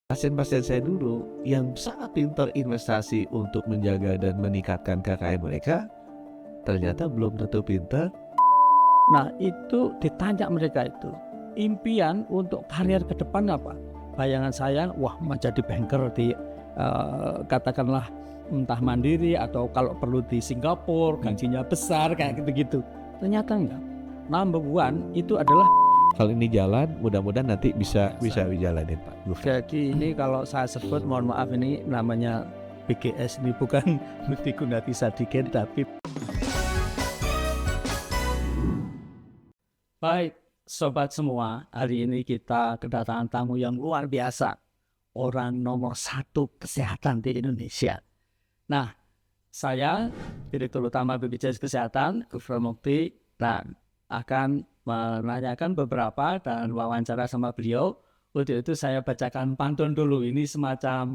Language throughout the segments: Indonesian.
Pasien-pasien saya dulu yang sangat pintar investasi untuk menjaga dan meningkatkan kekayaan mereka, ternyata belum tentu pintar. Nah, itu ditanya mereka itu, impian untuk karir ke depan apa? Bayangan saya, wah menjadi banker di katakanlah entah Mandiri atau kalau perlu di Singapura, gajinya besar kayak gitu-gitu. Ternyata enggak. Number one itu adalah Kalau ini jalan, mudah-mudahan nanti bisa dijalanin Pak Gufron. jadi ini kalau saya sebut, mohon maaf, ini namanya BGS, ini bukan Budi Gunadi Sadikin, tapi baik sobat semua, hari ini kita kedatangan tamu yang luar biasa, orang nomor 1 kesehatan di Indonesia. Nah, saya Direktur Utama BPJS Kesehatan, Gufron Mukti, dan akan menanyakan beberapa dan wawancara sama beliau. Untuk itu saya bacakan pantun dulu. Ini semacam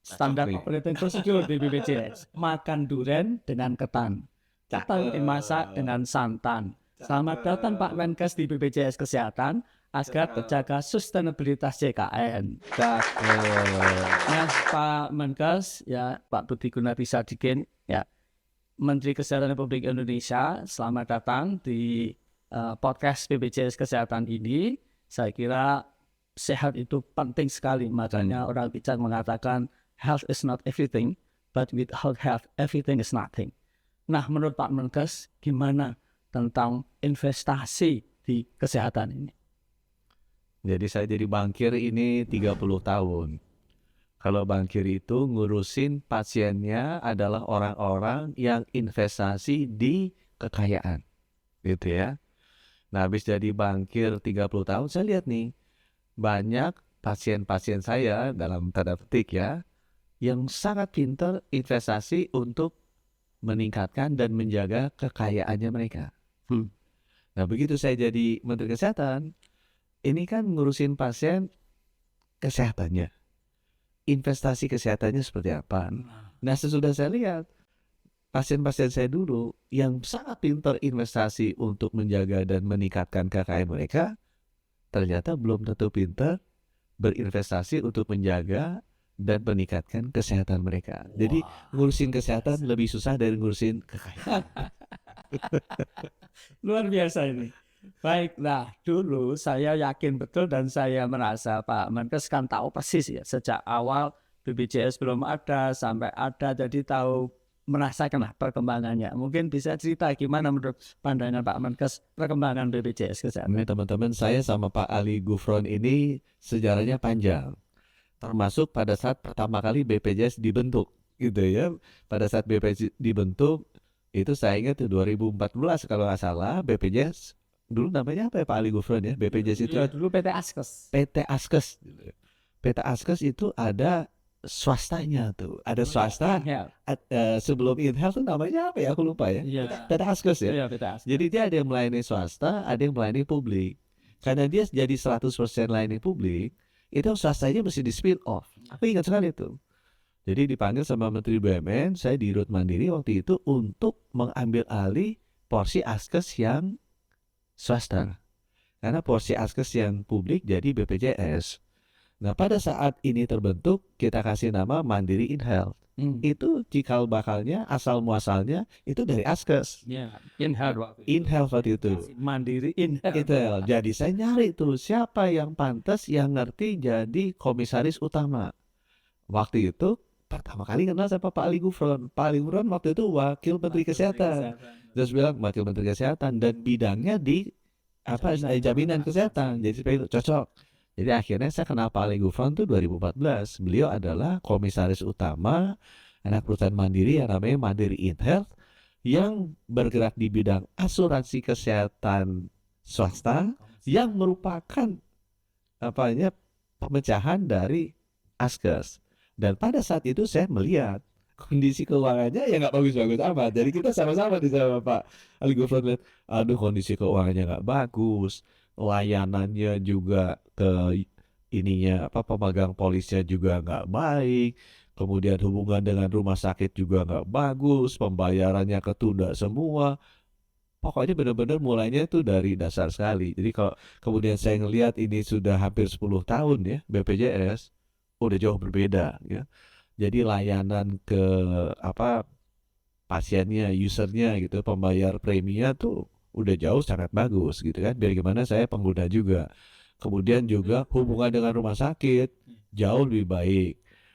standar operating procedure di BPJS. Makan durian dengan ketan, ketan dimasak dengan santan. Selamat datang Pak Menkes di BPJS Kesehatan agar terjaga sustenabilitas JKN. Nah, Pak Menkes, ya Pak Budi Gunadi Sadikin, ya Menteri Kesehatan Republik Indonesia, selamat datang di podcast BPJS Kesehatan ini. Saya kira sehat itu penting sekali, makanya orang bijak mengatakan health is not everything, but without health everything is nothing. Nah, menurut Pak Menkes, gimana tentang investasi di kesehatan ini? Jadi saya jadi bankir ini 30 tahun. Kalau bankir itu ngurusin pasiennya adalah orang-orang yang investasi di kekayaan, gitu ya. Nah, habis jadi bankir 30 tahun, saya lihat nih, banyak pasien-pasien saya, dalam tanda petik ya, yang sangat pintar investasi untuk meningkatkan dan menjaga kekayaannya mereka. Nah, begitu saya jadi Menteri Kesehatan, ini kan ngurusin pasien kesehatannya. Investasi kesehatannya seperti apa. Nah, sesudah saya lihat pasien-pasien saya dulu yang sangat pintar investasi untuk menjaga dan meningkatkan kekayaan mereka, ternyata belum tentu pintar berinvestasi untuk menjaga dan meningkatkan kesehatan mereka. Jadi ngurusin kesehatan lebih susah dari ngurusin kekayaan. Luar biasa ini. Baiklah, dulu saya yakin betul dan saya merasa Pak Menkes kan tahu persis ya, sejak awal BPJS belum ada sampai ada, jadi tahu, merasakanlah perkembangannya. Mungkin bisa cerita gimana menurut pandangan Pak Menkes perkembangan BPJS Kesehatan? Ini teman-teman, saya sama Pak Ali Gufron ini sejarahnya panjang. Termasuk pada saat pertama kali BPJS dibentuk, gitu ya. Pada saat BPJS dibentuk, itu saya ingat 2014 kalau nggak salah, BPJS dulu namanya apa ya Pak Ali Gufron ya? BPJS itu dulu PT Askes. PT Askes. PT Askes itu ada swastanya tuh, ada swasta. Sebelum InHealth tuh namanya apa ya? Aku lupa ya. PT Askes ya. PT Askes. Jadi dia ada yang melayani swasta, ada yang melayani publik. Karena dia jadi 100% melayani publik, itu swastanya mesti di spin off. Aku ingat sekali itu. Jadi dipanggil sama Menteri BUMN, saya di Rut Mandiri waktu itu untuk mengambil alih porsi Askes yang swasta. Karena porsi Askes yang publik jadi BPJS. Nah, pada saat ini terbentuk, kita kasih nama Mandiri InHealth. Itu cikal bakalnya, asal muasalnya itu dari Askes. InHealth waktu itu. Mandiri InHealth. Jadi saya nyari tuh siapa yang pantas, yang ngerti jadi komisaris utama. Waktu itu pertama kali kenal sama Pak Ali Gufron. Pak Ali Gufron waktu itu wakil Menteri Kesehatan. Terus bilang wakil Menteri Kesehatan dan bidangnya di jaminan kesehatan. Jadi seperti itu cocok. Jadi akhirnya saya kenal Pak Ali Gufron tuh 2014. Beliau adalah komisaris utama anak perusahaan Mandiri yang namanya Mandiri InHealth yang bergerak di bidang asuransi kesehatan swasta yang merupakan pemecahan dari Askes. Dan pada saat itu saya melihat kondisi keuangannya ya nggak bagus-bagus amat. Jadi kita sama-sama di sama Pak Ali Gufron lihat, aduh kondisi keuangannya nggak bagus, layanannya juga ke pemegang polisnya juga nggak baik, kemudian hubungan dengan rumah sakit juga nggak bagus, pembayarannya ketunda semua. pokoknya benar-benar mulainya tuh dari dasar sekali. Jadi kalau kemudian saya ngelihat ini sudah hampir 10 tahun ya BPJS, udah jauh berbeda ya. Jadi layanan ke apa pasiennya, usernya gitu, pembayar preminya tuh udah jauh sangat bagus gitu kan. Biar gimana saya pengguna juga. Kemudian juga hubungan dengan rumah sakit jauh lebih baik.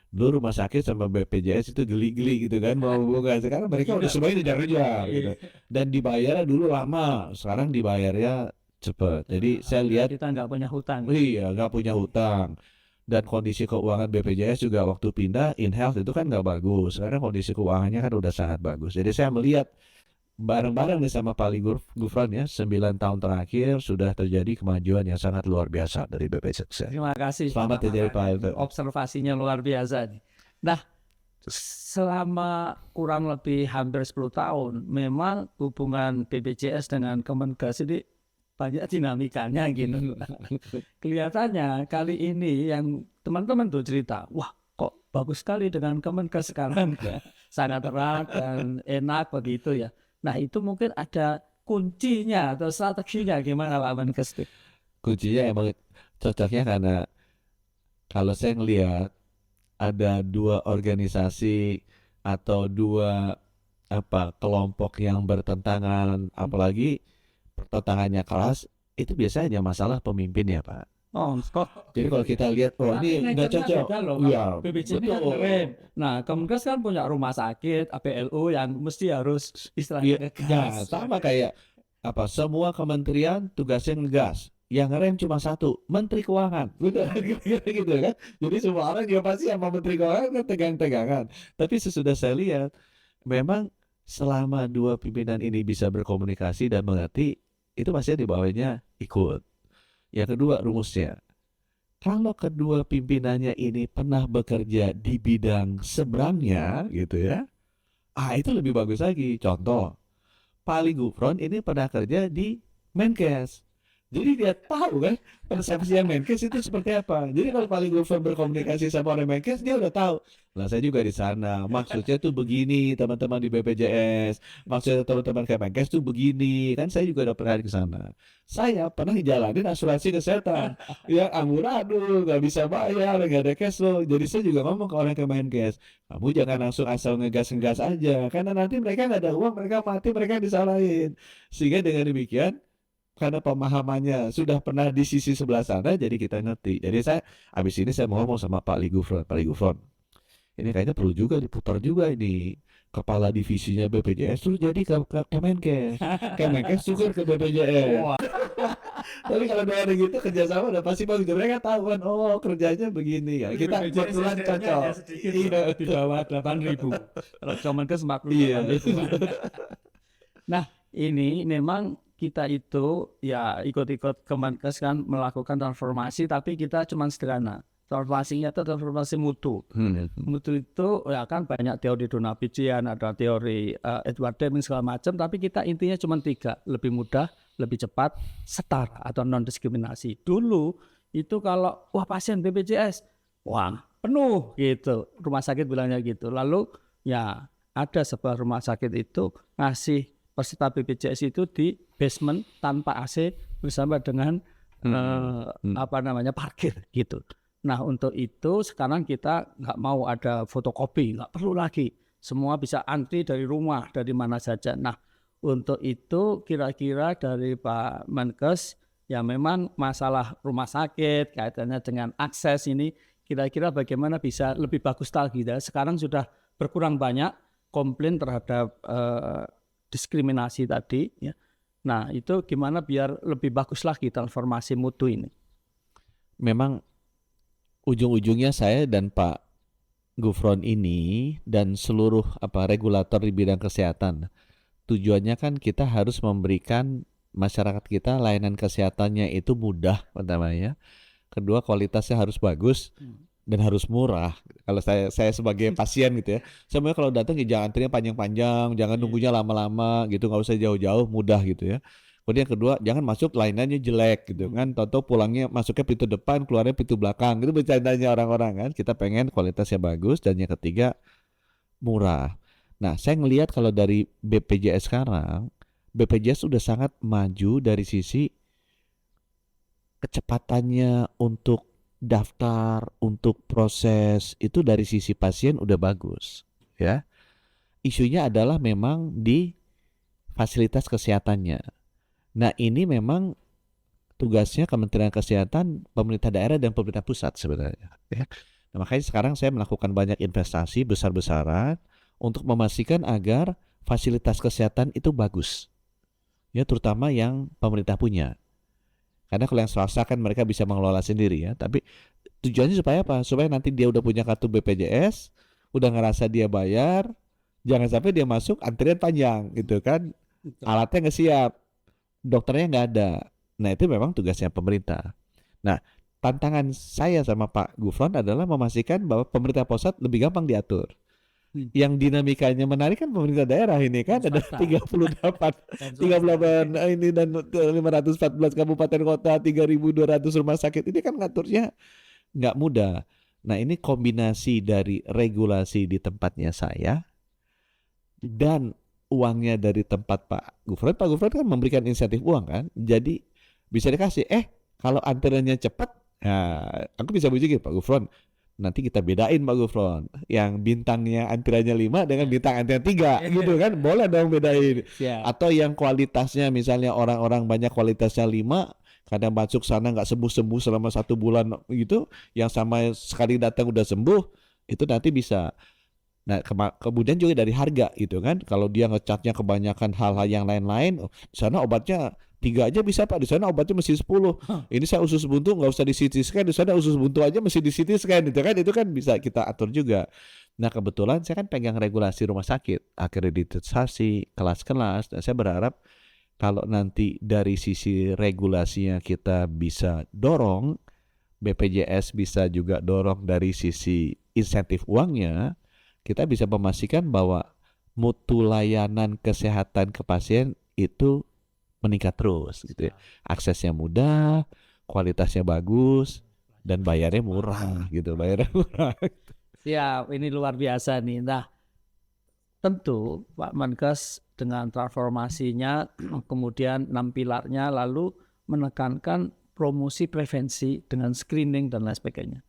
Dulu rumah sakit sama BPJS itu geli-geli gitu kan mau hubungan. Sekarang mereka udah semuanya dikejar gitu. Dan dibayarnya dulu lama, sekarang dibayarnya cepet. Jadi saya lihat kita nggak punya hutang. iya nggak punya hutang. Dan kondisi keuangan BPJS juga waktu pindah in-health itu kan nggak bagus. Sekarang kondisi keuangannya kan udah sangat bagus. Jadi saya melihat bareng-bareng nih sama Pak Gufron ya, 9 tahun terakhir sudah terjadi kemajuan yang sangat luar biasa dari BPJS. Terima kasih. Selamat ya dari Pak Aldo. Observasinya luar biasa nih. Nah, selama kurang lebih hampir 10 tahun, memang hubungan BPJS dengan Kemenkes ini banyak dinamikanya gitu. Kelihatannya kali ini yang teman-teman tuh cerita, wah kok bagus sekali dengan Kemenkes sekarang, sangat erat dan enak begitu ya. Nah itu mungkin ada kuncinya atau strateginya gimana Pak Menkes? Kuncinya emang cocoknya karena kalau saya ngelihat ada dua organisasi atau dua kelompok yang bertentangan, apalagi pertentangannya keras, itu biasanya masalah pemimpin ya Pak. Oh, Jadi kalau kita lihat, oh ini nggak cocok. Iya, BPJS kan keren. Nah, Kemenkes kan punya rumah sakit, APLU yang mesti harus istilahnya Ya, sama kayak semua kementerian tugasnya ngegas. Yang ngerem cuma satu, Menteri Keuangan. Gitu kan. Jadi semua orang juga pasti sama Menteri Keuangan kan tegang-tegangan. Tapi sesudah saya lihat, memang selama dua pimpinan ini bisa berkomunikasi dan mengerti, itu pasti di bawahnya ikut. Yang kedua rumusnya, kalau kedua pimpinannya ini pernah bekerja di bidang seberangnya gitu ya, itu lebih bagus lagi. Contoh, Pak Gufron ini pernah kerja di Menkes. Jadi dia tahu kan persepsi yang Menkes itu seperti apa. Jadi kalau Pak Gufron berkomunikasi sama orang Menkes, dia udah tahu. Lah saya juga di sana. Maksudnya tuh begini teman-teman di BPJS. Maksudnya teman-teman ke Menkes tuh begini. Kan saya juga udah pernah ke sana. Saya pernah ngejalanin asuransi kesehatan. Ya amburadul, nggak bisa bayar, nggak ada cash flow. Jadi saya juga ngomong ke orang ke Menkes, kamu jangan langsung asal ngegas-ngegas aja. Karena nanti mereka nggak ada uang, mereka mati, mereka disalahin. Sehingga dengan demikian, karena pemahamannya sudah pernah di sisi sebelah sana, jadi kita ngerti. Jadi saya habis ini saya mau ngomong sama Pak Gufron, ini kayaknya perlu juga diputar juga ini kepala divisinya BPJS terus jadi ke Kemenkes, Kemenkes tukar ke BPJS. Tapi kalau ada gitu kerjasama udah pasti bagus. Mereka tahu kan, oh kerjanya begini ya. Kita kebetulan cocok. Iya, di bawah 8.000. Kalau Kemenkes 48.000. Iya. Nah, ini memang kita itu ya ikut-ikut Kemenkes kan melakukan transformasi, tapi kita cuma sederhana. Transformasinya itu transformasi mutu. Mutu itu ya kan banyak teori Donald Pichian, ada teori Edward Deming segala macam, tapi kita intinya cuma 3, lebih mudah, lebih cepat, setara atau non diskriminasi. Dulu itu kalau wah pasien BPJS, wah penuh gitu, rumah sakit bilangnya gitu. Lalu ya ada sebuah rumah sakit itu ngasih peserta BPJS itu di basement tanpa AC bersama dengan parkir gitu. Nah untuk itu sekarang kita nggak mau ada fotokopi, nggak perlu lagi, semua bisa antri dari rumah dari mana saja. Nah untuk itu kira-kira dari Pak Menkes ya memang masalah rumah sakit kaitannya dengan akses ini kira-kira bagaimana bisa lebih bagus lagi. Sekarang sudah berkurang banyak komplain terhadap diskriminasi tadi ya. Nah itu gimana biar lebih bagus lagi transformasi mutu ini? Memang ujung-ujungnya saya dan Pak Gufron ini dan seluruh regulator di bidang kesehatan, tujuannya kan kita harus memberikan masyarakat kita layanan kesehatannya itu mudah pertamanya, kedua kualitasnya harus bagus dan harus murah. Kalau saya sebagai pasien gitu ya, semuanya kalau datang ya jangan antrinya panjang-panjang, jangan nunggunya lama-lama gitu, nggak usah jauh-jauh, mudah gitu ya. Kemudian yang kedua, jangan masuk layanannya jelek gitu kan, tahu-tahu pulangnya masuknya pintu depan, keluarnya pintu belakang, gitu bercandanya orang-orang kan. Kita pengen kualitasnya bagus. Dan yang ketiga, murah. Nah saya ngelihat kalau dari BPJS sekarang, BPJS sudah sangat maju dari sisi kecepatannya untuk daftar, untuk proses, itu dari sisi pasien udah bagus, ya. Isunya adalah memang di fasilitas kesehatannya. Nah, ini memang tugasnya Kementerian Kesehatan, pemerintah daerah dan pemerintah pusat sebenarnya, ya. Nah, makanya sekarang saya melakukan banyak investasi besar-besaran untuk memastikan agar fasilitas kesehatan itu bagus, ya, terutama yang pemerintah punya. Karena kalau yang swasta kan mereka bisa mengelola sendiri, ya. Tapi tujuannya supaya apa? Supaya nanti dia udah punya kartu BPJS, udah ngerasa dia bayar, jangan sampai dia masuk antrian panjang gitu kan. Alatnya nggak siap, dokternya nggak ada. Nah, itu memang tugasnya pemerintah. Nah, tantangan saya sama Pak Gufron adalah memastikan bahwa pemerintah pusat lebih gampang diatur. Yang dinamikanya menarik kan pemerintah daerah ini kan, ada 38 ini dan 514 kabupaten kota, 3.200 rumah sakit. Ini kan ngaturnya nggak mudah. Nah, ini kombinasi dari regulasi di tempatnya saya dan uangnya dari tempat Pak Gufron. Pak Gufron kan memberikan insentif uang kan, jadi bisa dikasih. Kalau antriannya cepat, nah, aku bisa bujukin Pak Gufron, nanti kita bedain Pak Gufron, yang bintangnya antriannya 5 dengan bintang antrian 3 gitu kan, boleh dong bedain. Atau yang kualitasnya misalnya orang-orang banyak kualitasnya 5, kadang masuk sana nggak sembuh-sembuh selama 1 bulan gitu, yang sama sekali datang udah sembuh, itu nanti bisa. Nah, kemudian juga dari harga gitu kan, kalau dia ngecatnya kebanyakan hal-hal yang lain-lain, di sana obatnya 3 aja bisa Pak, di sana obatnya mesti 10. Ini saya usus buntu nggak usah di CT scan, di sana usus buntu aja mesti di CT scan, itu kan bisa kita atur juga. Nah, kebetulan saya kan pegang regulasi rumah sakit, akreditisasi, kelas-kelas, dan saya berharap kalau nanti dari sisi regulasinya kita bisa dorong, BPJS bisa juga dorong dari sisi insentif uangnya, kita bisa memastikan bahwa mutu layanan kesehatan ke pasien itu meningkat terus gitu ya. Aksesnya mudah, kualitasnya bagus, dan bayarnya murah gitu, Siap, ini luar biasa nih. Nah, tentu Pak Menkes dengan transformasinya, kemudian 6 pilarnya, lalu menekankan promosi prevensi dengan screening dan lain sebagainya.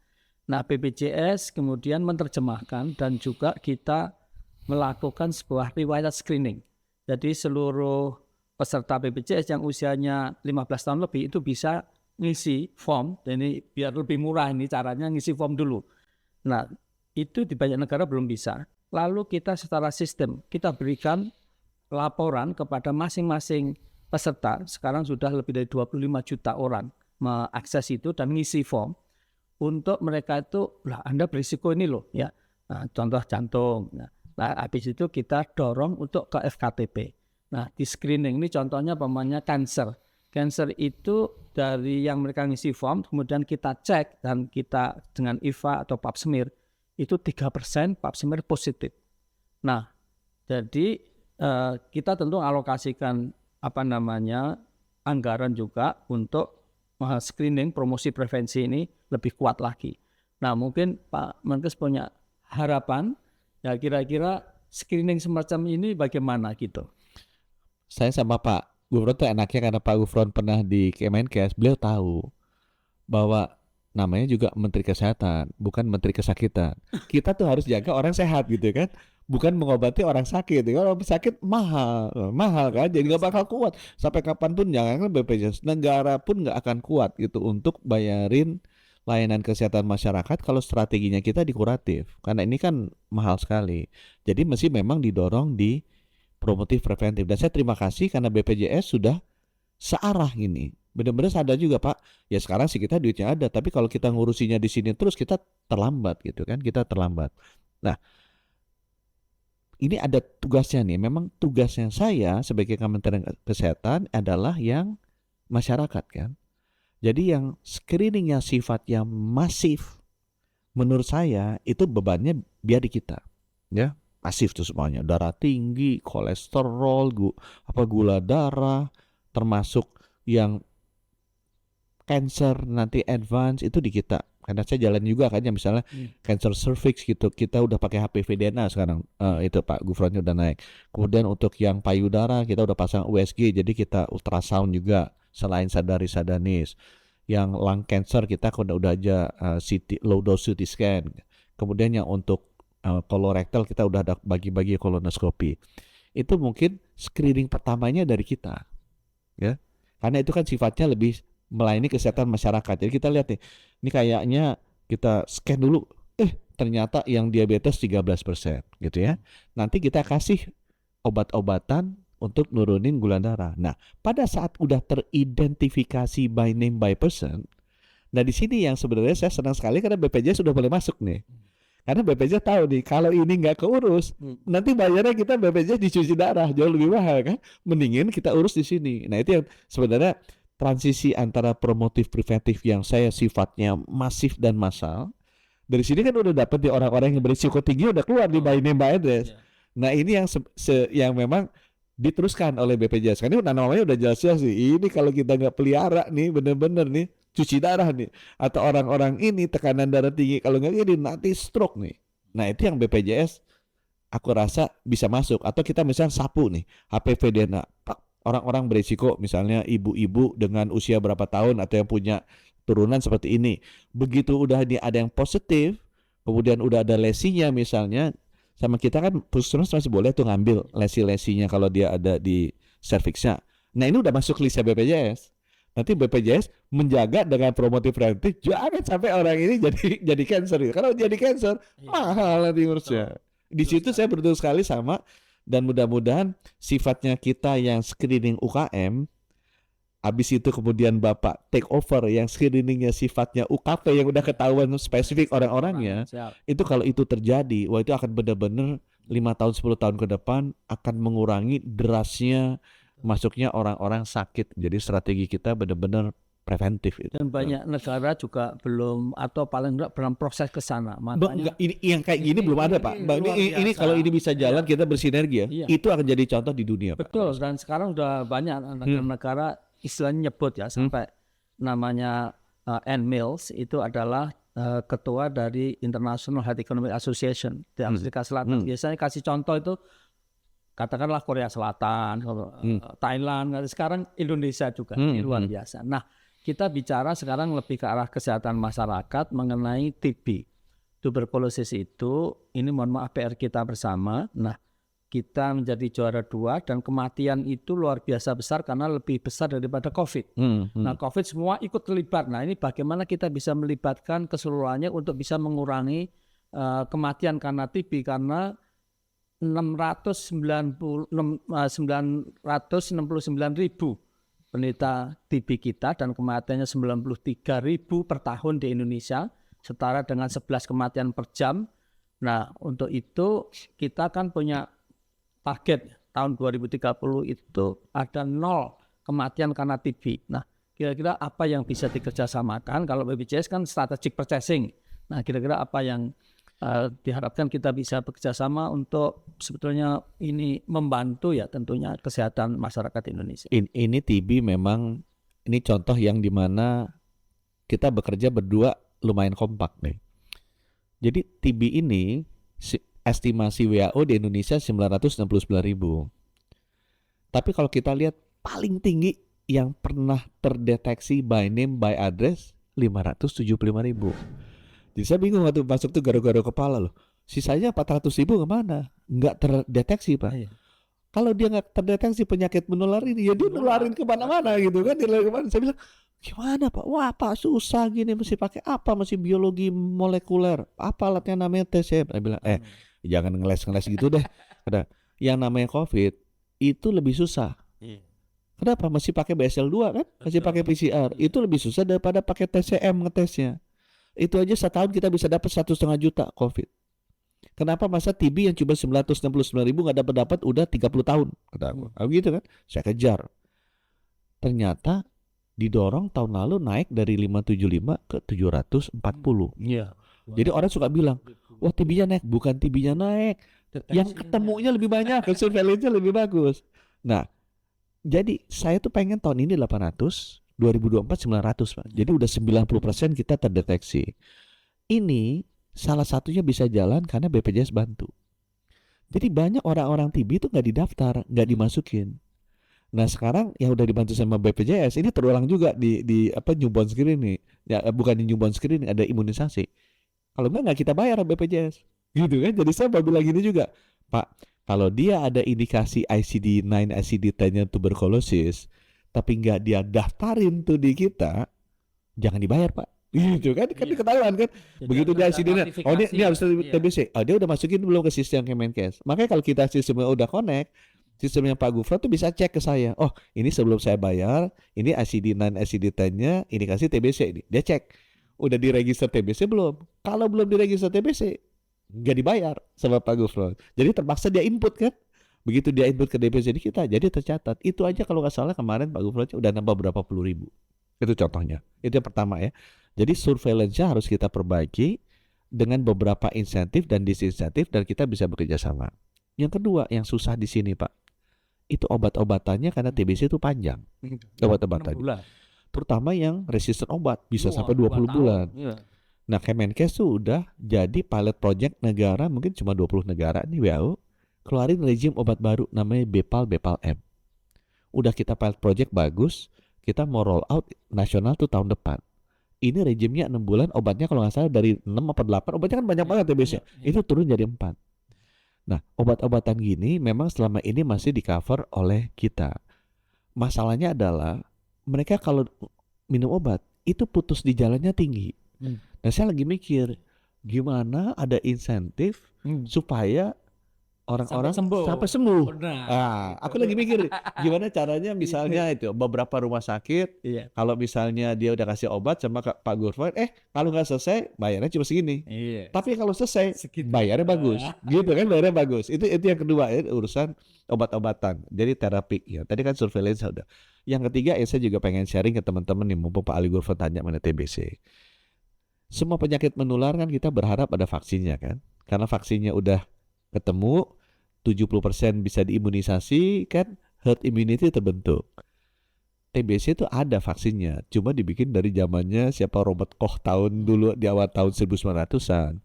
Nah, BPJS kemudian menerjemahkan dan juga kita melakukan sebuah riwayat screening. Jadi seluruh peserta BPJS yang usianya 15 tahun lebih itu bisa ngisi form, dan ini biar lebih murah ini caranya ngisi form dulu. Nah, itu di banyak negara belum bisa. Lalu kita secara sistem, kita berikan laporan kepada masing-masing peserta. Sekarang sudah lebih dari 25 juta orang mengakses itu dan ngisi form. Untuk mereka itu, lah Anda berisiko ini loh, ya. Nah, contoh jantung. Nah, habis itu kita dorong untuk ke FKTP. Nah, di screening ini contohnya pamannya cancer. Cancer itu dari yang mereka ngisi form, kemudian kita cek dan kita dengan IVA atau pap smear, itu 3% pap smear positif. Nah, jadi kita tentu alokasikan anggaran juga untuk screening promosi prevensi ini lebih kuat lagi. Nah, mungkin Pak Menkes punya harapan, ya kira-kira screening semacam ini bagaimana gitu? Saya sama Pak Gufron tuh enaknya karena Pak Gufron pernah di Kemenkes, beliau tahu bahwa namanya juga Menteri Kesehatan, bukan Menteri Kesakitan. Kita tuh harus jaga orang sehat gitu kan, bukan mengobati orang sakit. Kalau orang sakit mahal kan, jadi nggak bakal kuat. Sampai kapanpun jangan BPJS, negara pun nggak akan kuat gitu untuk bayarin layanan kesehatan masyarakat kalau strateginya kita di kuratif. Karena ini kan mahal sekali. Jadi mesti memang didorong di promotif preventif. Dan saya terima kasih karena BPJS sudah searah ini. Benar-benar sadar juga Pak, ya sekarang sih kita duitnya ada, tapi kalau kita ngurusinya di sini terus kita terlambat gitu kan, kita terlambat. Nah, ini ada tugasnya nih, memang tugasnya saya sebagai Kementerian Kesehatan adalah yang masyarakat kan. Jadi yang screeningnya sifatnya masif, menurut saya itu bebannya biar di kita, ya. Masif tuh semuanya, darah tinggi, kolesterol, gula darah, termasuk yang cancer nanti advance itu di kita. Karena saya jalan juga kan ya, misalnya cancer cervix gitu, kita udah pakai HPV DNA sekarang, itu Pak Gufronnya udah naik. Kemudian untuk yang payudara kita udah pasang USG, jadi kita ultrasound juga selain sadanis. Yang lung cancer kita udah aja CT, low dose CT scan. Kemudian yang untuk colorectal kita udah ada bagi-bagi kolonoskopi. Itu mungkin screening pertamanya dari kita, ya. Karena itu kan sifatnya lebih melayani kesehatan masyarakat. Jadi kita lihat nih, ini kayaknya kita scan dulu, ternyata yang diabetes 13% gitu ya. Nanti kita kasih obat-obatan untuk nurunin gula darah. Nah, pada saat udah teridentifikasi by name by person, nah di sini yang sebenarnya saya senang sekali karena BPJS sudah boleh masuk nih. Karena BPJS tahu nih, kalau ini nggak keurus, nanti bayarnya kita BPJS dicuci darah, jauh lebih mahal kan. Mendingin kita urus di sini. Nah itu yang sebenarnya transisi antara promotif preventif yang saya sifatnya masif dan massal. Dari sini kan udah dapat di orang-orang yang berisiko tinggi udah keluar di by name by address. Nah ini yang yang memang diteruskan oleh BPJS. Karena namanya udah jelas-jelas sih. Ini kalau kita nggak pelihara nih, bener-bener nih cuci darah nih, atau orang-orang ini tekanan darah tinggi, kalau nggak gini nanti stroke nih. Nah itu yang BPJS aku rasa bisa masuk. Atau kita misalnya sapu nih HPV DNA, orang-orang berisiko misalnya ibu-ibu dengan usia berapa tahun atau yang punya turunan seperti ini. Begitu udah ada yang positif, kemudian udah ada lesinya misalnya, sama kita kan puskesmas masih boleh tuh ngambil lesi-lesinya kalau dia ada di serviksnya. Nah ini udah masuk list BPJS. Nanti BPJS menjaga dengan promotif preventif, jangan sampai orang ini jadi cancer. Kalau jadi cancer mahal nanti ngurusnya. Di situ saya betul sekali sama, dan mudah-mudahan sifatnya kita yang screening UKM, habis itu kemudian Bapak take over yang screeningnya sifatnya UKP yang udah ketahuan spesifik orang-orangnya. Itu kalau itu terjadi, wah itu akan benar-benar 5 tahun 10 tahun ke depan akan mengurangi derasnya masuknya orang-orang sakit. Jadi strategi kita benar-benar preventif itu. Dan banyak negara juga belum, atau paling enggak belum proses ke sana. Makanya ini yang kayak gini belum ada Pak. Ini kalau ini bisa jalan kita bersinergi ya. Itu akan jadi contoh di dunia Pak. Betul, dan sekarang udah banyak negara-negara istilahnya nyebut ya, sampai namanya Ann Mills itu adalah ketua dari International Health Economic Association di Amerika Selatan. Biasanya kasih contoh itu katakanlah Korea Selatan, Thailand, sekarang Indonesia juga, ini luar biasa. Nah, kita bicara sekarang lebih ke arah kesehatan masyarakat mengenai TB. Tuberkulosis itu, ini mohon maaf PR kita bersama. Nah, kita menjadi juara 2 dan kematian itu luar biasa besar karena lebih besar daripada COVID. Nah, COVID semua ikut terlibat. Nah, ini bagaimana kita bisa melibatkan keseluruhannya untuk bisa mengurangi kematian karena TB, karena 669.000 penderita TB kita dan kematiannya 93.000 per tahun di Indonesia, setara dengan 11 kematian per jam. Nah, untuk itu kita kan punya target tahun 2030 itu ada 0 kematian karena TB. Nah, kira-kira apa yang bisa dikerjasamakan? Kalau BPJS kan strategic purchasing. Nah, kira-kira apa yang diharapkan kita bisa bekerjasama untuk sebetulnya ini membantu ya tentunya kesehatan masyarakat Indonesia. Ini TB memang ini contoh yang dimana kita bekerja berdua lumayan kompak nih. Jadi TB ini estimasi WHO di Indonesia 969.000. Tapi kalau kita lihat paling tinggi yang pernah terdeteksi by name by address 575.000. Jadi saya bingung waktu masuk tuh garu-garu kepala loh. Sisanya 400.000 kemana? Nggak terdeteksi Pak. Kalau dia nggak terdeteksi penyakit menular ini, ya dia nularin kemana-mana gitu kan. Saya bilang, gimana Pak? Wah Pak susah gini, mesti pakai apa? Mesti biologi molekuler. Apa alatnya namanya TCM? Saya bilang, jangan ngeles-ngeles gitu deh. Yang namanya COVID itu lebih susah. Kenapa? Mesti pakai BSL-2 kan? Mesti pakai PCR. Itu lebih susah daripada pakai TCM ngetesnya. Itu aja setahun kita bisa dapat 1,5 juta COVID. Kenapa masa TB yang cuma 969.000 nggak dapat udah 30 tahun? Kata aku. Gitu kan? Saya kejar. Ternyata didorong tahun lalu naik dari 575 ke 740. Iya. Jadi orang suka bilang, wah TB-nya naik. Bukan TB-nya naik. Yang ketemunya lebih banyak, surveillance-nya lebih bagus. Nah, jadi saya tuh pengen tahun ini 800, 2024 900 Pak. Jadi udah 90% kita terdeteksi. Ini salah satunya bisa jalan karena BPJS bantu. Jadi banyak orang-orang TB itu nggak didaftar, nggak dimasukin. Nah sekarang yang udah dibantu sama BPJS ini terulang juga di apa newborn screening. Ya bukan di newborn screening, ada imunisasi. Kalau nggak kita bayar BPJS. Gitu kan. Jadi saya mau bilang gini juga, Pak, kalau dia ada indikasi ICD-9, ICD-10-nya tuberkulosis, tapi nggak dia daftarin tuh di kita, jangan dibayar Pak. Gitu kan ketahuan kan. Jadi Begitu dia harus ada ICD-nya, oh ini notifikasi. harus TBC. Oh dia udah masukin belum ke sistem Kemenkes. Makanya kalau kita sistemnya udah connect, sistemnya Pak Gufron tuh bisa cek ke saya. Oh ini sebelum saya bayar, ini ICD-9, ICD-10-nya indikasi TBC ini. Dia cek, udah diregister TBC belum? Kalau belum diregister TBC, nggak dibayar sama Pak Gufron. Jadi terpaksa dia input kan. Begitu dia input ke DPC di kita, jadi tercatat. Itu aja kalau nggak salah kemarin Pak Gufron udah nambah berapa puluh ribu. Itu contohnya. Itu yang pertama ya. Jadi surveillance-nya harus kita perbaiki dengan beberapa insentif dan disinsentif dan kita bisa bekerja sama. Yang kedua, yang susah di sini Pak, itu obat-obatannya karena TBC itu panjang. 6 Obat-obatannya. bulan. Terutama yang resisten obat bisa Wah, sampai 2 20 tahun. bulan. Iya. Nah, Kemenkes tuh udah jadi pilot project negara, mungkin cuma 20 negara nih WHO, keluarin rezim obat baru namanya Bepal-M. Udah kita pilot project bagus, kita mau roll out nasional tuh tahun depan. Ini rezimnya 6 bulan, obatnya kalau nggak salah dari 6 apa 8, obatnya kan banyak banget TBC. Itu turun jadi 4. Nah, obat-obatan gini memang selama ini masih di cover oleh kita. Masalahnya adalah mereka kalau minum obat itu putus di jalannya tinggi. Nah, saya lagi mikir gimana ada insentif supaya orang-orang sampai sembuh. Benar. Aku lagi mikir gimana caranya misalnya itu beberapa rumah sakit Iya. kalau misalnya dia udah kasih obat sama Pak Gufron, kalau nggak selesai bayarnya cuma segini. Iya. Tapi kalau selesai Segitu. bayarnya bagus, gitu kan bayarnya bagus. Itu yang kedua ya, urusan obat-obatan. Jadi terapi ya. Tadi kan surveillance udah. Yang ketiga saya juga pengen sharing ke teman-teman nih mumpung Pak Ali Gufron tanya mengenai TBC. Semua penyakit menular kan kita berharap ada vaksinnya kan. Karena vaksinnya udah ketemu 70% bisa diimunisasi kan, herd immunity terbentuk. TBC itu ada vaksinnya, cuma dibikin dari zamannya siapa Robert Koch tahun dulu di awal tahun 1900-an.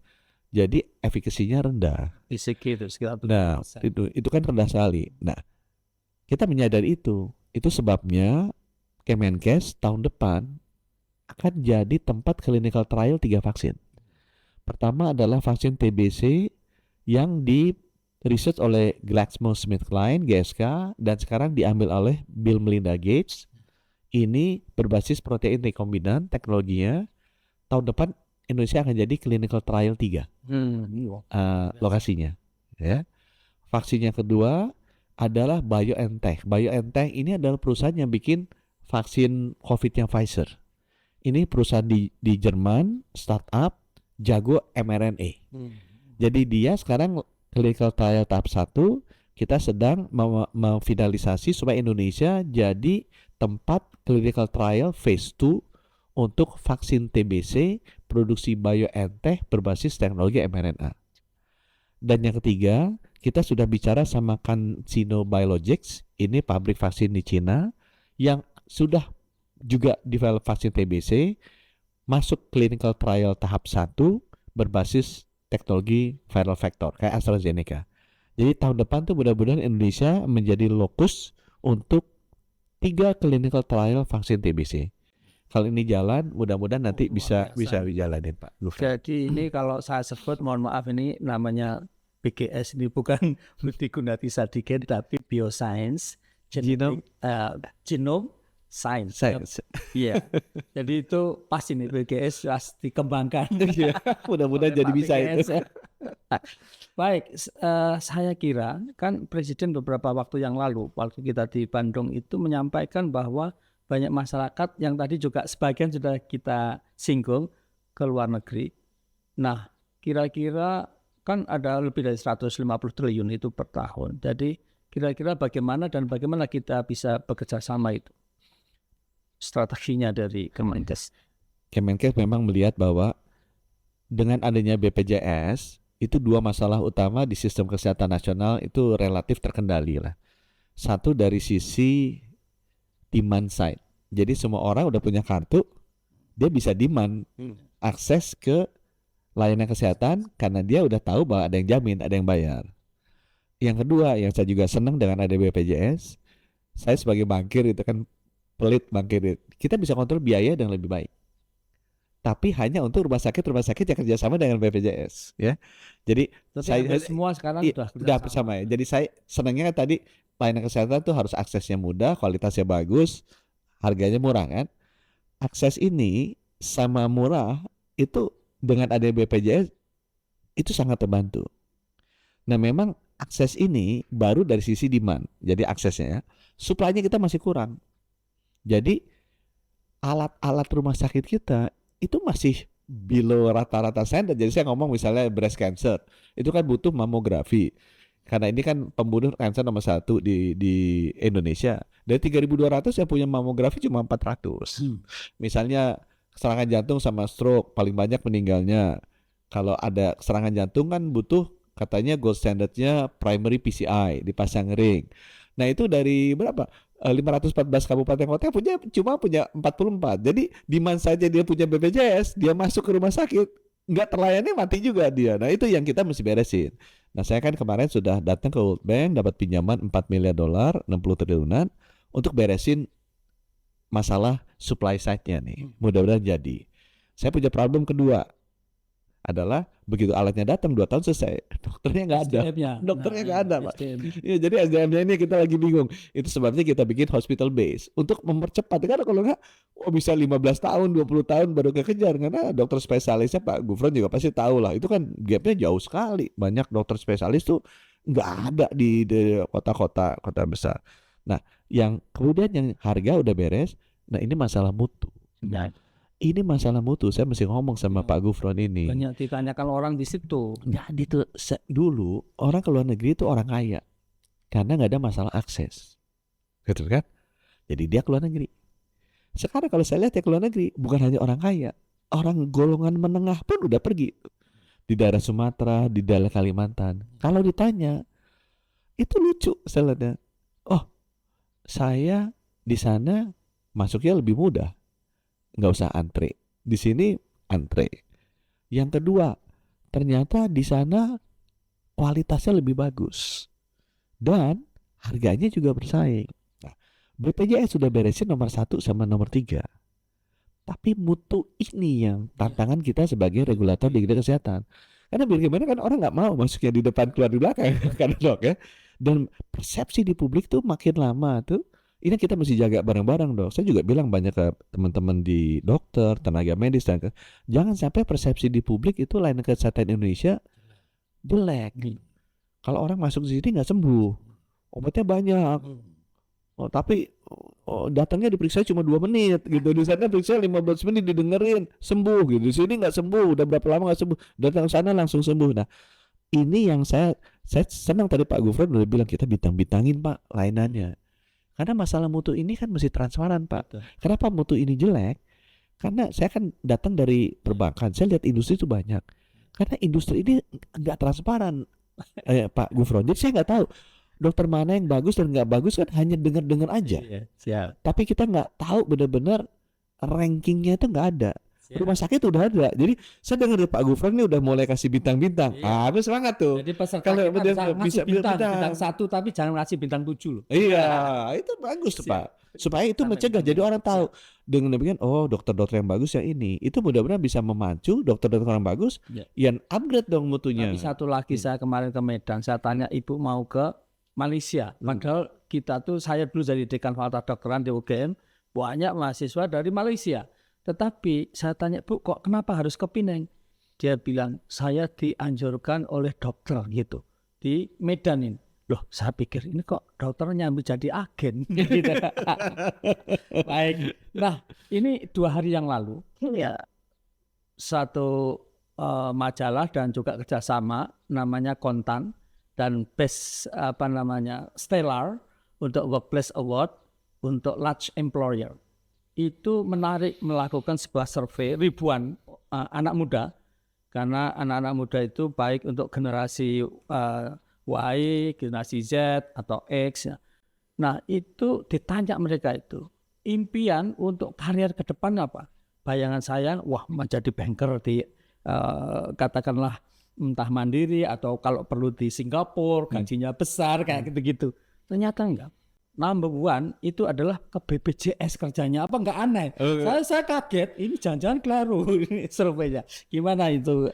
Jadi efikasinya rendah. Fisik itu sekitar 70%. Nah, itu kan rendah sekali. Nah, kita menyadari itu. Itu sebabnya Kemenkes tahun depan akan jadi tempat clinical trial 3 vaksin. Pertama adalah vaksin TBC yang di research oleh GlaxoSmithKline (GSK) dan sekarang diambil oleh Bill Melinda Gates. Ini berbasis protein rekombinan teknologinya. Tahun depan Indonesia akan jadi clinical trial 3 lokasinya. Ya. Vaksin yang kedua adalah BioNTech. BioNTech ini adalah perusahaan yang bikin vaksin COVID-nya Pfizer. Ini perusahaan di Jerman, startup, jago mRNA. Jadi dia sekarang clinical trial tahap 1, kita sedang memfinalisasi supaya Indonesia jadi tempat clinical trial phase 2 untuk vaksin TBC produksi BioNTech berbasis teknologi mRNA. Dan yang ketiga, kita sudah bicara sama CanSino Biologics, ini pabrik vaksin di Cina yang sudah juga develop vaksin TBC, masuk clinical trial tahap 1 berbasis teknologi viral vector kayak AstraZeneca. Jadi tahun depan tuh mudah-mudahan Indonesia menjadi lokus untuk 3 clinical trial vaksin TBC. Kalau ini jalan, mudah-mudahan nanti bisa dijalanin Pak Gufron. Jadi ini kalau saya sebut, mohon maaf, ini namanya BGS, ini bukan Budi Gunadi Sadikin tapi Bioscience, Genome Science. Iya. Jadi itu pas ini BGS harus dikembangkan. Mudah-mudahan jadi bisa itu. Baik, saya kira kan Presiden beberapa waktu yang lalu, waktu kita di Bandung itu menyampaikan bahwa banyak masyarakat yang tadi juga sebagian sudah kita singgung ke luar negeri. Nah, kira-kira kan ada lebih dari 150 triliun itu per tahun. Jadi kira-kira bagaimana kita bisa bekerja sama itu? Strateginya dari Kemenkes. Kemenkes memang melihat bahwa dengan adanya BPJS itu 2 masalah utama di sistem kesehatan nasional itu relatif terkendali lah. Satu dari sisi demand side. Jadi semua orang udah punya kartu, dia bisa demand akses ke layanan kesehatan karena dia udah tahu bahwa ada yang jamin, ada yang bayar. Yang kedua, yang saya juga senang dengan ada BPJS, saya sebagai bankir itu kan pelit bankir, kita bisa kontrol biaya dengan lebih baik. Tapi hanya untuk rumah sakit yang kerjasama dengan BPJS, ya. Jadi Tapi semua sekarang udah bersama ya. Jadi saya senangnya kan tadi layanan kesehatan tuh harus aksesnya mudah, kualitasnya bagus, harganya murah kan. Akses ini sama murah itu dengan ada BPJS itu sangat terbantu. Nah memang akses ini baru dari sisi demand. Jadi aksesnya ya. Supply-nya kita masih kurang. Jadi alat-alat rumah sakit kita itu masih below rata-rata standar. Jadi saya ngomong misalnya breast cancer, itu kan butuh mamografi. Karena ini kan pembunuh kanker nomor 1 di Indonesia. Dari 3.200 yang punya mamografi cuma 400. Misalnya serangan jantung sama stroke paling banyak meninggalnya. Kalau ada serangan jantung kan butuh katanya gold standardnya primary PCI dipasang ring. Nah itu dari berapa? 514 kabupaten kota cuma punya 44. Jadi demand saja dia punya BPJS, dia masuk ke rumah sakit nggak terlayani mati juga dia. Nah itu yang kita mesti beresin. Nah saya kan kemarin sudah datang ke World Bank dapat pinjaman $4 miliar, 60 triliunan untuk beresin masalah supply side-nya nih. Mudah-mudahan jadi. Saya punya problem kedua adalah begitu alatnya datang 2 tahun selesai, dokternya nggak ada. Dokternya nggak ada, Pak. Ya, jadi SDM-nya ini kita lagi bingung. Itu sebabnya kita bikin hospital base untuk mempercepat. Karena kalau nggak, bisa 15 tahun, 20 tahun baru kekejar. Karena dokter spesialisnya Pak Gufron juga pasti tahu lah. Itu kan gapnya jauh sekali. Banyak dokter spesialis tuh nggak ada di kota-kota besar. Nah, yang kemudian yang harga udah beres. Nah, ini masalah mutu. Ini masalah mutu. Saya mesti ngomong sama Pak Gufron ini. Banyak ditanyakan orang di situ. Jadi tuh dulu orang ke luar negeri itu orang kaya karena nggak ada masalah akses, gitu kan? Jadi dia ke luar negeri. Sekarang kalau saya lihat ya ke luar negeri bukan hanya orang kaya, orang golongan menengah pun udah pergi di daerah Sumatera, di daerah Kalimantan. Kalau ditanya itu lucu saya lihatnya. Oh, saya di sana masuknya lebih mudah. Nggak usah antre. Di sini antre. Yang kedua, ternyata di sana kualitasnya lebih bagus dan harganya juga bersaing. Nah, BPJS sudah beresin nomor 1 sama nomor 3. Tapi mutu ini yang tantangan kita sebagai regulator di bidang kesehatan. Karena bagaimana kan orang nggak mau masuknya di depan keluar di belakang kan dok ya. Dan persepsi di publik tuh makin lama tuh. Ini kita mesti jaga bareng-bareng dok. Saya juga bilang banyak ke teman-teman di dokter, tenaga medis dan jangan sampai persepsi di publik itu layanan kesehatan Indonesia jelek. Kalau orang masuk di sini nggak sembuh, obatnya banyak. Oh tapi datangnya diperiksa cuma 2 menit gitu. Di sana periksa 15 menit didengerin sembuh gitu. Di sini nggak sembuh, udah berapa lama nggak sembuh. Datang ke sana langsung sembuh. Nah ini yang saya senang tadi Pak Gufron udah bilang kita bintang-bintangin Pak layanannya. Karena masalah mutu ini kan mesti transparan Pak. Betul. Kenapa mutu ini jelek? Karena saya kan datang dari perbankan, saya lihat industri itu banyak. Karena industri ini nggak transparan, Pak Gufron. Jadi saya nggak tahu dokter mana yang bagus dan nggak bagus kan hanya dengar-dengar aja. Siap. Tapi kita nggak tahu benar-benar rankingnya itu nggak ada. Rumah sakit udah ada. Jadi saya dengar dari Pak Gufron ini udah mulai kasih bintang-bintang. Itu semangat tuh. Jadi peserta kalau kita bisa bintang 1 tapi jangan ngasih bintang 7 loh. Iya, itu bagus tuh Pak. Supaya itu mencegah. Jadi orang tahu dengan demikian dokter-dokter yang bagus yang ini. Itu mudah-mudahan bisa memacu dokter-dokter yang bagus yang upgrade dong mutunya. Tapi satu lagi saya kemarin ke Medan, saya tanya ibu mau ke Malaysia. Padahal kita tuh saya dulu jadi dekan fakultas kedokteran di UGM, banyak mahasiswa dari Malaysia. Tetapi saya tanya, Bu, kok kenapa harus ke Penang? Dia bilang, saya dianjurkan oleh dokter gitu di Medan ini. Loh, saya pikir ini kok dokternya menjadi agen. Baik. Nah, ini 2 hari yang lalu, ya satu majalah dan juga kerjasama namanya Kontan dan Best Stellar untuk Workplace Award untuk Large Employer. Itu menarik melakukan sebuah survei ribuan anak muda karena anak-anak muda itu baik untuk generasi Y, generasi Z atau X. Nah itu ditanya mereka itu impian untuk karir ke depan apa? Bayangan saya, wah menjadi banker di katakanlah entah Mandiri atau kalau perlu di Singapura, gajinya besar kayak gitu-gitu. Ternyata enggak. Number one itu adalah ke BPJS kerjanya, apa enggak aneh? Saya kaget, ini jangan-jangan keliru ini surveinya. Gimana itu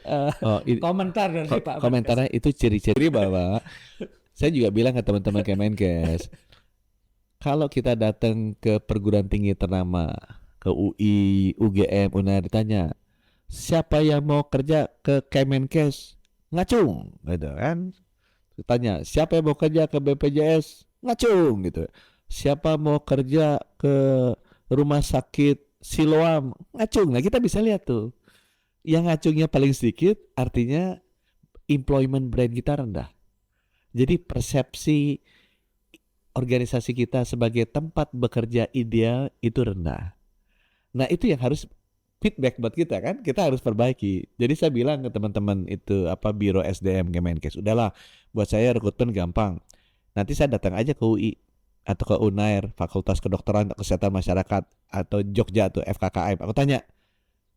komentar dari Pak Komentarnya itu ciri-ciri bahwa saya juga bilang ke teman-teman Kemenkes, kalau kita datang ke perguruan tinggi ternama, ke UI, UGM, UNAR, ditanya siapa yang mau kerja ke Kemenkes, ngacung gitu kan. Tanya siapa yang mau kerja ke BPJS, ngacung gitu. Siapa mau kerja ke rumah sakit Siloam, ngacung. Nah kita bisa lihat tuh, yang ngacungnya paling sedikit artinya employment brand kita rendah. Jadi persepsi organisasi kita sebagai tempat bekerja ideal itu rendah. Nah itu yang harus feedback buat kita kan, kita harus perbaiki. Jadi saya bilang ke teman-teman itu Biro SDM Kemenkes, udahlah buat saya rekrutmen gampang. Nanti saya datang aja ke UI atau ke UNAIR, Fakultas Kedokteran atau Kesehatan Masyarakat atau Jogja atau FKKM. Aku tanya,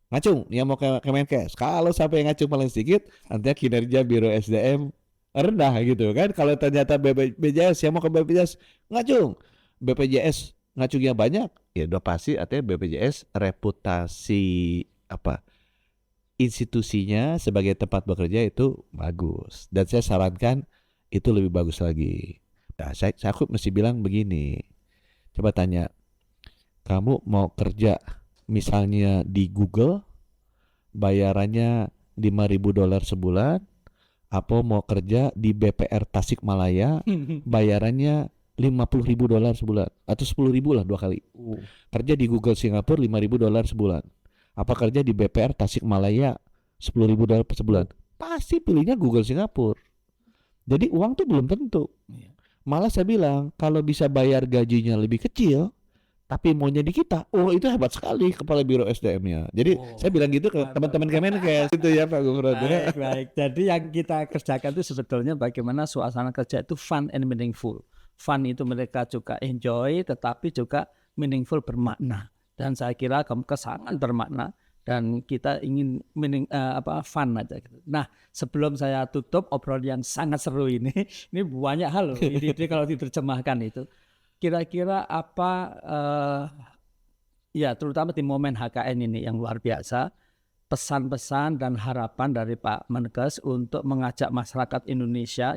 ngacung yang mau ke Kemenkes. Kalau sampai ngacung paling sedikit, nanti kinerja Biro SDM rendah gitu kan. Kalau ternyata BPJS yang mau ke BPJS ngacung, BPJS ngacungnya banyak, ya udah pasti artinya BPJS reputasi institusinya sebagai tempat bekerja itu bagus, dan saya sarankan itu lebih bagus lagi. Nah, aku mesti bilang begini, coba tanya, kamu mau kerja misalnya di Google, bayarannya $5.000 sebulan, apa mau kerja di BPR Tasikmalaya, bayarannya $50.000 sebulan atau 10.000 lah 2 kali. Kerja di Google Singapura $5.000 sebulan. Apa kerja di BPR Tasikmalaya $10.000 per sebulan? Pasti pilihnya Google Singapura. Jadi uang tuh belum tentu. Malah saya bilang kalau bisa bayar gajinya lebih kecil tapi maunya di kita, itu hebat sekali kepala Biro SDM-nya. Jadi saya bilang gitu ke teman-teman Kemenkes itu ya Pak Gubernur. Baik. Jadi yang kita kerjakan itu sebetulnya bagaimana suasana kerja itu fun and meaningful. Fun itu mereka juga enjoy, tetapi juga meaningful, bermakna. Dan saya kira sangat bermakna dan kita ingin fun aja gitu. Nah, sebelum saya tutup obrolan yang sangat seru ini banyak hal loh. Ini kalau diterjemahkan itu. Kira-kira apa terutama di momen HKN ini yang luar biasa, pesan-pesan dan harapan dari Pak Menkes untuk mengajak masyarakat Indonesia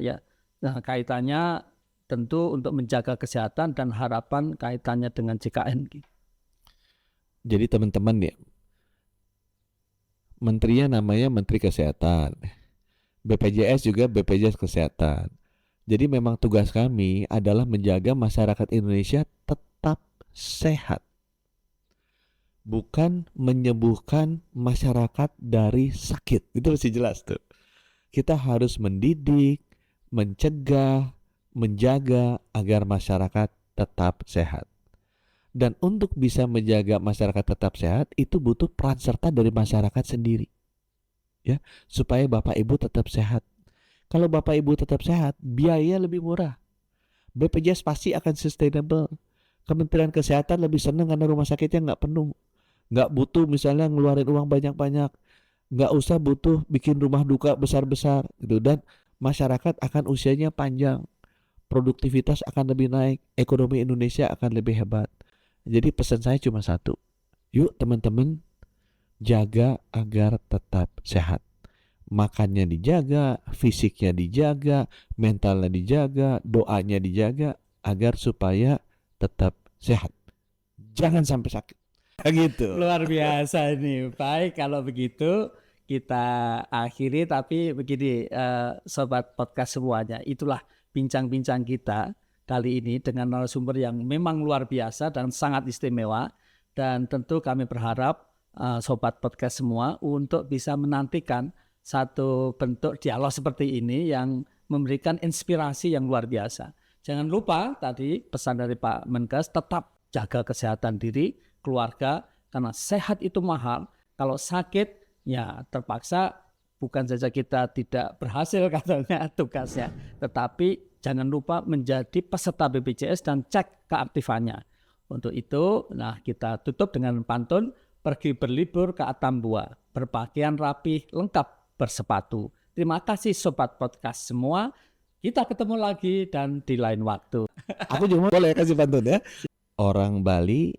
kaitannya tentu untuk menjaga kesehatan dan harapan kaitannya dengan JKN. Jadi teman-teman ya, menterinya namanya Menteri Kesehatan, BPJS juga BPJS Kesehatan. Jadi memang tugas kami adalah menjaga masyarakat Indonesia tetap sehat, bukan menyembuhkan masyarakat dari sakit. Itu mesti jelas tuh. Kita harus mendidik, mencegah, menjaga agar masyarakat tetap sehat. Dan untuk bisa menjaga masyarakat tetap sehat itu butuh peran serta dari masyarakat sendiri, ya, supaya Bapak Ibu tetap sehat. Kalau Bapak Ibu tetap sehat, biaya lebih murah. BPJS pasti akan sustainable. Kementerian Kesehatan lebih senang karena rumah sakitnya nggak penuh, nggak butuh misalnya ngeluarin uang banyak-banyak, nggak usah butuh bikin rumah duka besar-besar gitu, dan masyarakat akan usianya panjang. Produktivitas akan lebih naik, ekonomi Indonesia akan lebih hebat. Jadi pesan saya cuma satu, yuk teman-teman jaga agar tetap sehat. Makannya dijaga, fisiknya dijaga, mentalnya dijaga, doanya dijaga agar supaya tetap sehat. Jangan sampai sakit. Gitu. Luar biasa ini. Baik, kalau begitu kita akhiri, tapi begini sobat podcast semuanya, itulah bincang-bincang kita kali ini dengan narasumber yang memang luar biasa dan sangat istimewa, dan tentu kami berharap sobat podcast semua untuk bisa menantikan satu bentuk dialog seperti ini yang memberikan inspirasi yang luar biasa. Jangan lupa tadi pesan dari Pak Menkes, tetap jaga kesehatan diri, keluarga, karena sehat itu mahal. Kalau sakit ya terpaksa bukan saja kita tidak berhasil katanya tugasnya, tetapi jangan lupa menjadi peserta BPJS dan cek keaktifannya. Untuk itu, nah kita tutup dengan pantun, pergi berlibur ke Atambua, berpakaian rapih, lengkap bersepatu. Terima kasih Sobat Podcast semua. Kita ketemu lagi dan di lain waktu. Aku juga boleh kasih pantun ya. Orang Bali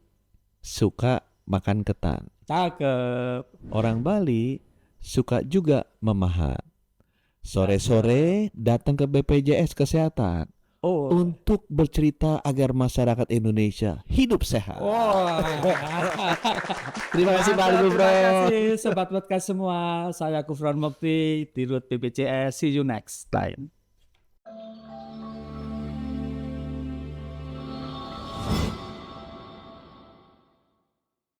suka makan ketan. Cakep. Orang Bali suka juga memahat. Sore-sore datang ke BPJS Kesehatan Oh. untuk bercerita agar masyarakat Indonesia hidup sehat. Wah. Terima kasih Pak Terima Gufron. kasih Sobat Podcast semua. Saya Gufron Mukti, Dirut BPJS. See you next time.